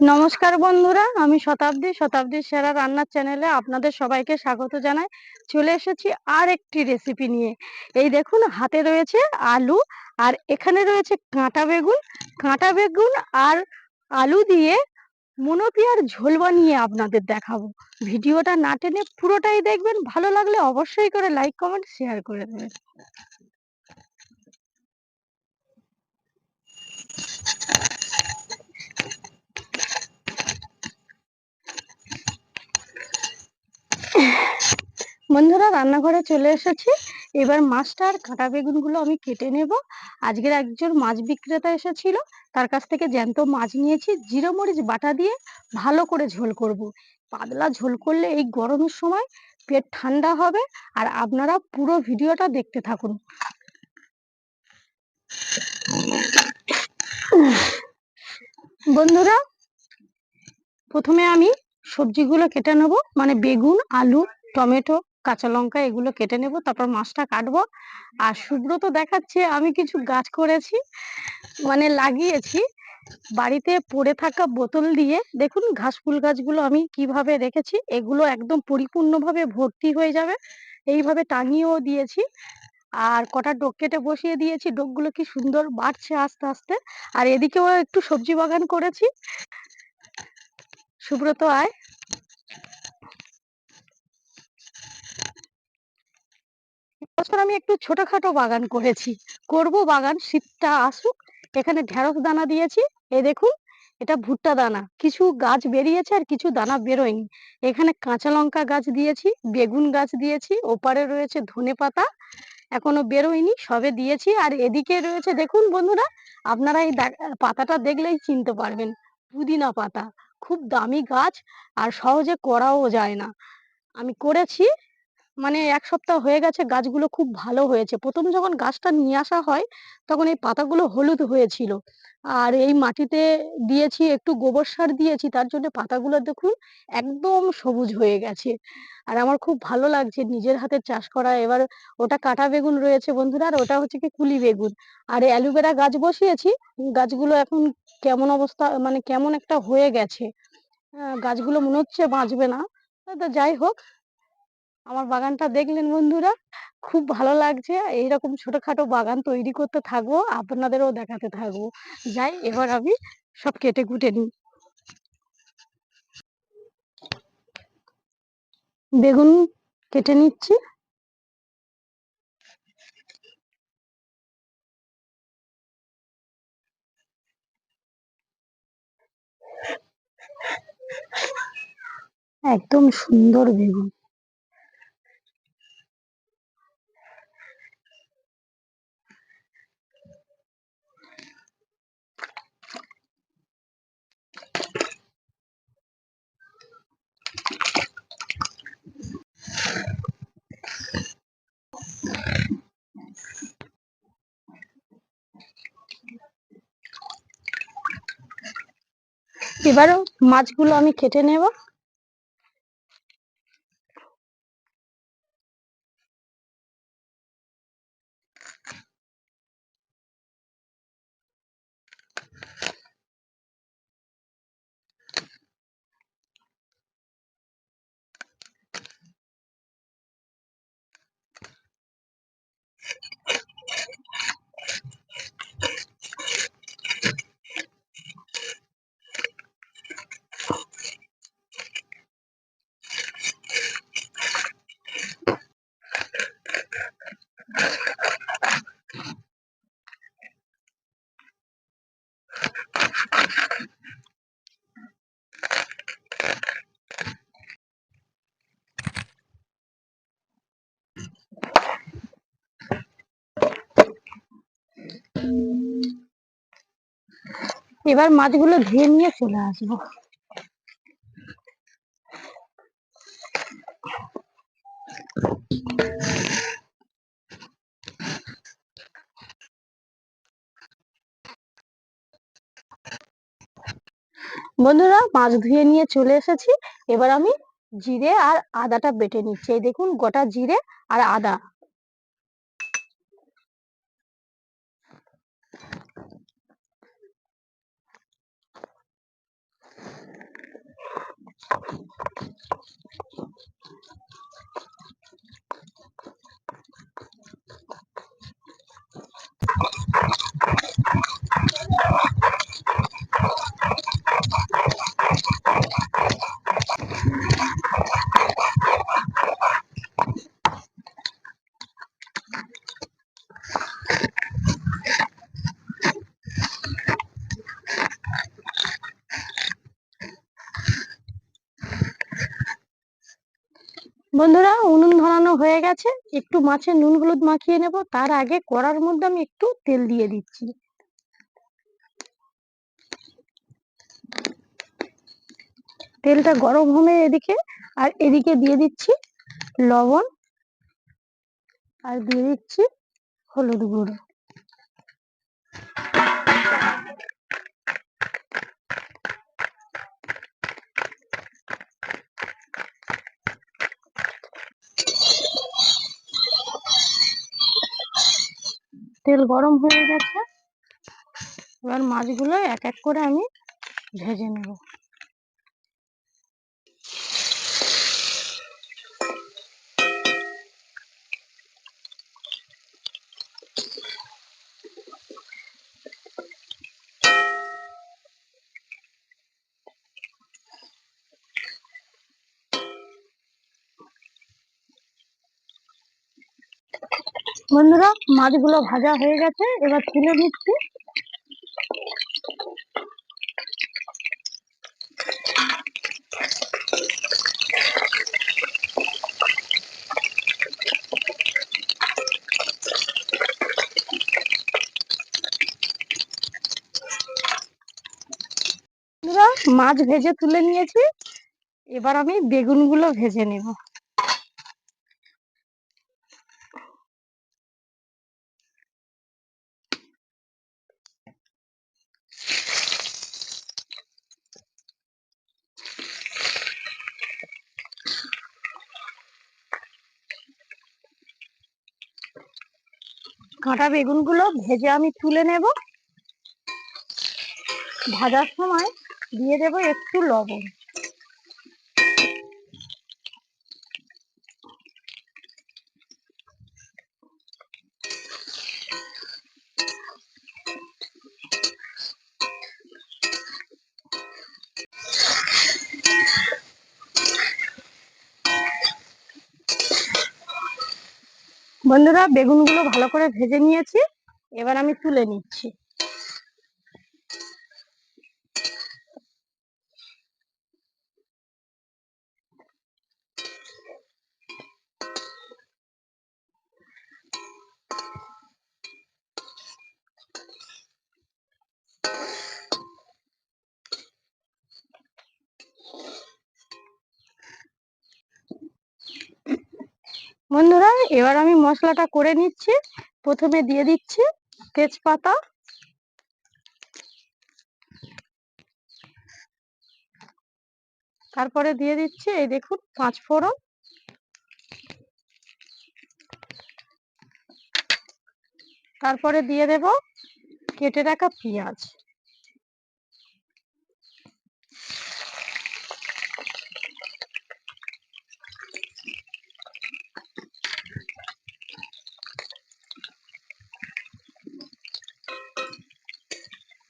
নমস্কার বন্ধুরা, আমি শতাব্দীর সেরা রান্নার চ্যানেলে আপনাদের সবাইকে স্বাগত জানাই। চলে এসেছি আর একটি রেসিপি নিয়ে। এই দেখুন, হাতে রয়েছে আলু আর এখানে রয়েছে কাঁটা বেগুন আর আলু দিয়ে মুনতিয়ার ঝোল বানিয়ে আপনাদের দেখাবো। ভিডিওটা না টেনে পুরোটাই দেখবেন। ভালো লাগলে অবশ্যই করে লাইক কমেন্ট শেয়ার করে দেবেন। বন্ধুরা, রান্নাঘরে চলে এসেছি। এবার মাছটা আর কাঁটা বেগুনগুলো আমি কেটে নেব। আজকের একজন মাছ বিক্রেতা এসেছিল, তার কাছ থেকে জ্যান্ত মাছ নিয়েছি। জিরে মরিচ বাটা দিয়ে ভালো করে ঝোল করব। পাতলা ঝোল করলে এই গরমের সময় পেট ঠান্ডা হবে। আর আপনারা পুরো ভিডিওটা দেখতে থাকুন। বন্ধুরা, প্রথমে আমি সবজিগুলো কেটে নেব, মানে বেগুন, আলু, টমেটো, কাঁচা লঙ্কা এগুলো কেটে নেব, তারপর মাছটা কাটবো। আর সুব্রত দেখাচ্ছে আমি কিছু গাছ করেছি, মানে লাগিয়েছি বাড়িতে পড়ে থাকা বোতল দিয়ে। দেখুন ঘাস ফুল গাছগুলো আমি কিভাবে রেখেছি, এগুলো একদম পরিপূর্ণভাবে ভর্তি হয়ে যাবে। এইভাবে টাঙিয়েও দিয়েছি আর কটা ডোক কেটে বসিয়ে দিয়েছি। ডোকগুলো কি সুন্দর বাড়ছে আস্তে আস্তে। আর এদিকেও একটু সবজি বাগান করেছি। সুব্রত আয়। বছর আমি একটু ছোটখাটো বাগান করেছি, করব বাগান, শীতটা আসুক। এখানে ঢেঁড়স দানা দিয়েছি, এই দেখুন এটা ভুট্টা দানা। কিছু গাছ বেরিয়েছে আর কিছু দানা বেরোয়নি। এখানে কাঁচা লঙ্কা গাছ দিয়েছি, বেগুন গাছ দিয়েছি, ওপারে রয়েছে ধনেপাতা, এখনো বেরোয়নি, সবে দিয়েছি। আর এদিকে রয়েছে, দেখুন বন্ধুরা, আপনারা এই পাতাটা দেখলেই চিনতে পারবেন, পুদিনা পাতা। খুব দামি গাছ আর সহজে করাও যায় না। আমি করেছি, মানে ১ সপ্তাহ হয়ে গেছে। গাছগুলো খুব ভালো হয়েছে। ১ম যখন গাছটা নিয়ে আসা হয়, তখন এই পাতাগুলো হলুদ হয়েছিল। আর এই মাটিতে দিয়েছি, একটু গোবর সার দিয়েছি, তার জন্য পাতাগুলো দেখুন একদম সবুজ হয়ে গেছে। আর আমার খুব ভালো লাগছে নিজের হাতে চাষ করা। এবার ওটা কাঁটা বেগুন রয়েছে বন্ধুরা, আর ওটা হচ্ছে কি কুলি বেগুন। আর অ্যালোভেরা গাছ বসিয়েছি। গাছগুলো এখন কেমন অবস্থা, মানে কেমন একটা হয়ে গেছে। গাছগুলো মনে হচ্ছে বাঁচবে না। তো যাই হোক, আমার বাগানটা দেখলেন বন্ধুরা, খুব ভালো লাগছে। এইরকম ছোটখাটো বাগান তৈরি করতে থাকবো, আপনাদেরও দেখাতে থাকবো। যাই, এবার আমি সব কেটে কুটে নিই। বেগুন কেটে নিচ্ছি। একদম সুন্দর বেগুন। এবারও মাছগুলো আমি কেটে নেব। এবার মাছগুলো ধুয়ে নিয়ে চলে আসবো। বন্ধুরা, মাছ ধুয়ে নিয়ে চলে এসেছি। এবার আমি জিরে আর আদাটা বেটে নিচ্ছি। এই দেখুন গোটা জিরে আর আদা। বন্ধুরা, উনুন ধরানো হয়ে গেছে, একটু মাছে নুন হলুদ মাখিয়ে নেব। তার আগে কড়ার মধ্যে আমি একটু তেল দিয়ে দিচ্ছি। তেলটা গরম হবে এদিকে, আর এদিকে দিয়ে দিচ্ছি লবণ, আর দিয়ে দিচ্ছি হলুদ গুঁড়ো। তেল গরম হয়ে গেছে, এবার মাছগুলো এক এক করে আমি ভেজে নেব। বন্ধুরা, মাছগুলো ভাজা হয়ে গেছে, এবার তুলে নিচ্ছি। বন্ধুরা, মাছ ভেজে তুলে নিয়েছি, এবার আমি বেগুনগুলো ভেজে নেব। কাঁটা বেগুনগুলো ভেজে আমি তুলে নেব। ভাজার সময় দিয়ে দেব একটু লবণ। বন্ধুরা, বেগুনগুলো ভালো করে ভেজে নিয়েছি, এবার আমি তুলে নিচ্ছি। বন্ধুরা, এবার আমি মশলাটা করে নিচ্ছি। প্রথমে দিয়ে দিচ্ছি তেজপাতা, তারপরে দিয়ে দিচ্ছি এই দেখুন পাঁচফোড়ন, তারপরে দিয়ে দেব কেটে রাখা পেঁয়াজ,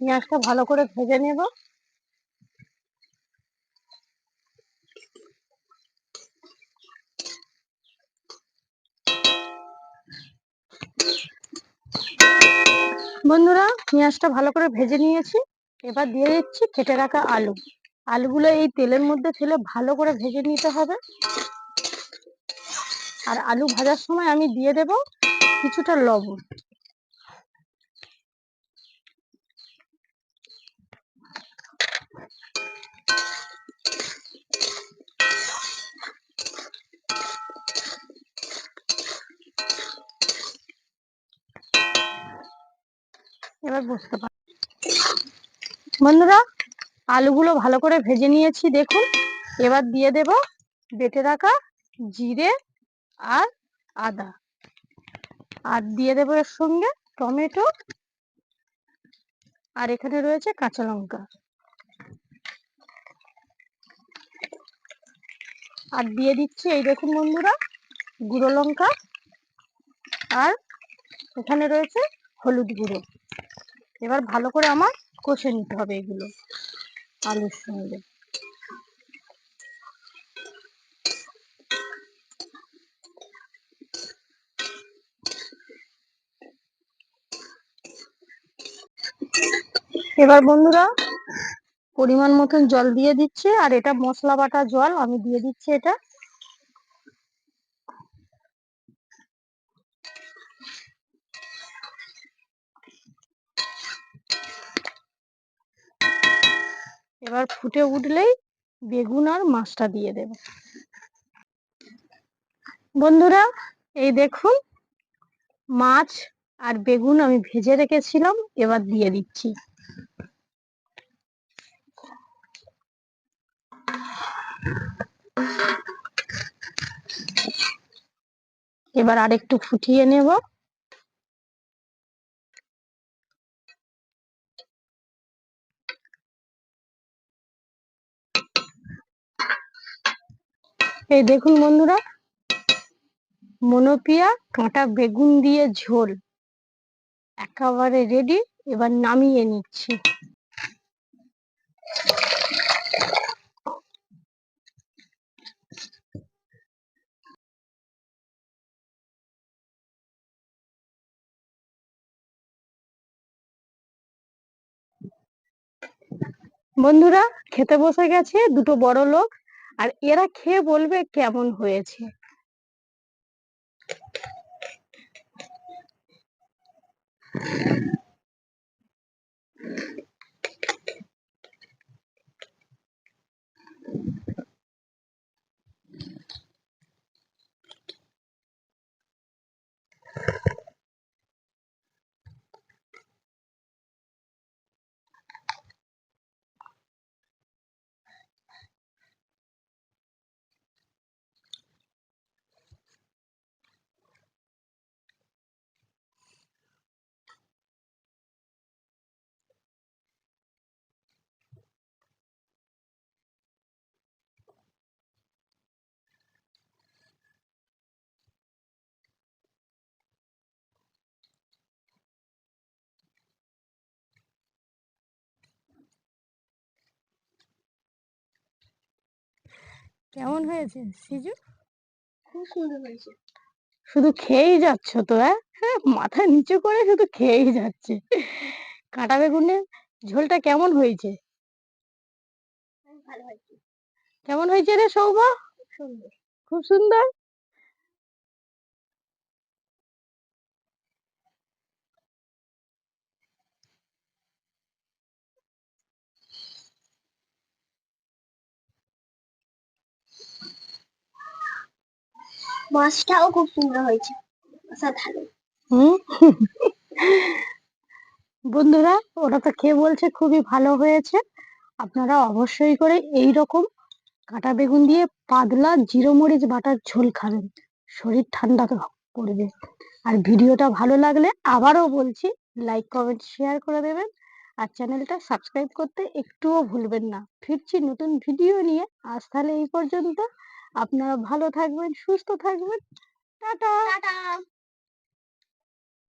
পেঁয়াজটা ভালো করে ভেজে নেব। বন্ধুরা, পেঁয়াজটা ভালো করে ভেজে নিয়েছি, এবার দিয়ে দিচ্ছি কেটে রাখা আলু। আলুগুলো এই তেলের মধ্যে ফেলে ভালো করে ভেজে নিতে হবে। আর আলু ভাজার সময় আমি দিয়ে দেব কিছুটা লবণ। এবার বুঝতে পার বন্ধুরা, আলুগুলো ভালো করে ভেজে নিয়েছি দেখুন। এবার দিয়ে দেব বেটে রাখা জিরে আর আদা, আর দিয়ে দেবো এর সঙ্গে টমেটো, আর এখানে রয়েছে কাঁচা লঙ্কা, আর দিয়ে দিচ্ছি এই দেখুন বন্ধুরা গুঁড়ো লঙ্কা, আর এখানে রয়েছে হলুদ গুঁড়ো। এবার ভালো করে আমার কষে নিতে হবে এগুলো আলুর সঙ্গে। এবার বন্ধুরা পরিমাণ মতন জল দিয়ে দিচ্ছি, আর এটা মশলা বাটা জল আমি দিয়ে দিচ্ছি এটা। এবার ফুটে উঠলেই বেগুন আর মাছটা দিয়ে দেব। বন্ধুরা এই দেখুন মাছ আর বেগুন আমি ভেজে রেখেছিলাম, এবার দিয়ে দিচ্ছি। এবার আরেকটু ফুটিয়ে নেব। এই দেখুন বন্ধুরা মনোপিয়া কাঁটা বেগুন দিয়ে ঝোল একেবারে রেডি। এবার নামিয়ে নিচ্ছি। বন্ধুরা খেতে বসে গেছে দুটো বড় লোক, আর এরা খেয়ে বলবে কেমন হয়েছে। কেমন হয়েছে সিজু? খুব সুন্দর হয়েছে। শুধু খেয়েই যাচ্ছ তো? হ্যাঁ মাথা নিচু করে শুধু খেয়েই যাচ্ছে। কাঁটা বেগুনের ঝোলটা কেমন হয়েছে? ভালো হয়েছে। কেমন হয়েছে রে সৌম? সুন্দর। খুব সুন্দর। মাছটাও খুব সুন্দর হয়েছে। অসাধারণ। বন্ধুরা ওরা তো খেয়ে বলছে খুবই ভালো হয়েছে। আপনারা অবশ্যই করে এই রকম কাঁটা বেগুন দিয়ে পাতলা জিরো মরিচ বাটার ঝোল খাবেন, শরীর ঠান্ডা তো করবে। আর ভিডিওটা ভালো লাগলে আবারও বলছি লাইক কমেন্ট শেয়ার করে দেবেন, আর চ্যানেলটা সাবস্ক্রাইব করতে একটুও ভুলবেন না। ফিরছি নতুন ভিডিও নিয়ে। আজ তাহলে এই পর্যন্ত। আপনারা ভালো থাকবেন, সুস্থ থাকবেন। টাটা। টাটা।